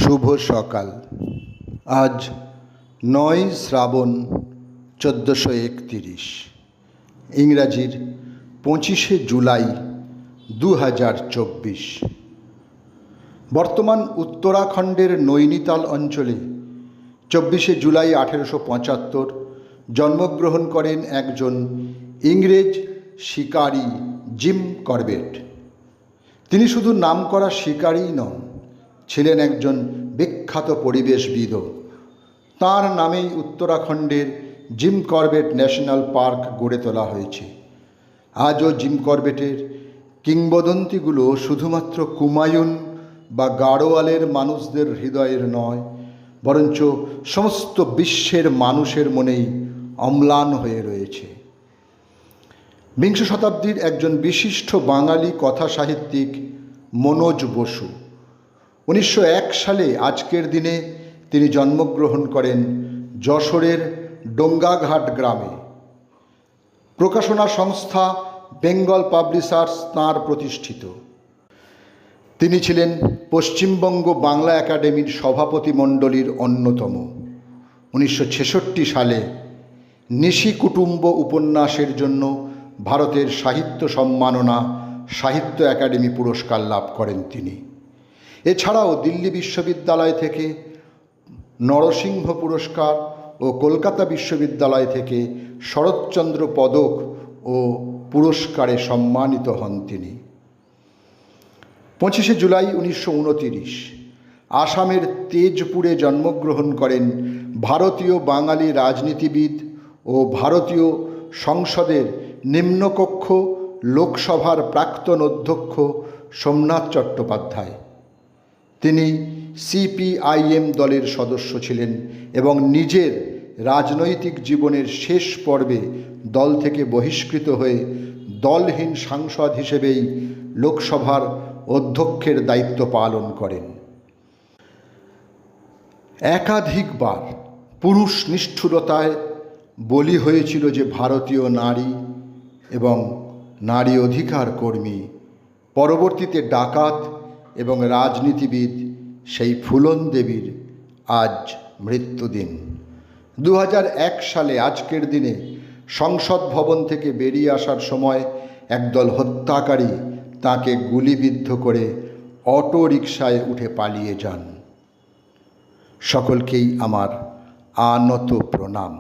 শুভ সকাল। আজ ৯ শ্রাবণ ১৪৩১, ইংরাজির ২৫শে জুলাই ২০২৪। বর্তমান উত্তরাখণ্ডের নৈনিতাল অঞ্চলে ২৪শে জুলাই ১৮৭৫ জন্মগ্রহণ করেন একজন ইংরেজ শিকারী জিম করবেট। তিনি শুধু নামকরা শিকারীই নন, ছিলেন একজন বিখ্যাত পরিবেশবিদও। তাঁর নামেই উত্তরাখণ্ডের জিম করবেট ন্যাশনাল পার্ক গড়ে তোলা হয়েছে। আজও জিম করবেটের কিংবদন্তিগুলো শুধুমাত্র কুমায়ুন বা গাড়োয়ালের মানুষদের হৃদয়ের নয়, বরঞ্চ সমস্ত বিশ্বের মানুষের মনেই অম্লান হয়ে রয়েছে। বিংশ শতাব্দীর একজন বিশিষ্ট বাঙালি কথা সাহিত্যিক মনোজ বসু ১৯০১ সালে আজকের দিনে তিনি জন্মগ্রহণ করেন যশোরের ডোঙ্গাঘাট গ্রামে। প্রকাশনা সংস্থা বেঙ্গল পাবলিশার্স তাঁর প্রতিষ্ঠিত। তিনি ছিলেন পশ্চিমবঙ্গ বাংলা একাডেমির সভাপতি মণ্ডলীর অন্যতম। ১৯৬৬ সালে নিশি কুটুম্ব উপন্যাসের জন্য ভারতের সাহিত্য সম্মাননা সাহিত্য একাডেমি পুরস্কার লাভ করেন তিনি। এছাড়াও দিল্লি বিশ্ববিদ্যালয় থেকে নরসিংহ পুরস্কার ও কলকাতা বিশ্ববিদ্যালয় থেকে শরৎচন্দ্র পদক ও পুরস্কারে সম্মানিত হন তিনি। ২৫শে জুলাই ১৯২৯ আসামের তেজপুরে জন্মগ্রহণ করেন ভারতীয় বাঙালি রাজনীতিবিদ ও ভারতীয় সংসদের নিম্নকক্ষ লোকসভার প্রাক্তন অধ্যক্ষ সোমনাথ চট্টোপাধ্যায়। তিনি সিপিআইএম দলের সদস্য ছিলেন এবং নিজের রাজনৈতিক জীবনের শেষ পর্বে দল থেকে বহিষ্কৃত হয়ে দলহীন সাংসদ হিসেবেই লোকসভার অধ্যক্ষের দায়িত্ব পালন করেন। একাধিকবার পুরুষ নিষ্ঠুরতায় বলি হয়েছিল যে ভারতীয় নারী এবং নারী অধিকার কর্মী, পরবর্তীতে ডাকাত এবং রাজনীতিবিদ সেই ফুলন দেবীর আজ মৃত্যুদিন। ২০০১ সালে আজকের দিনে সংসদ ভবন থেকে বেরিয়ে আসার সময় একদল হত্যাকারী তাকে গুলিবিদ্ধ করে অটো রিকশায় উঠে পালিয়ে যান। সকলকেই আমার আনত প্রণাম।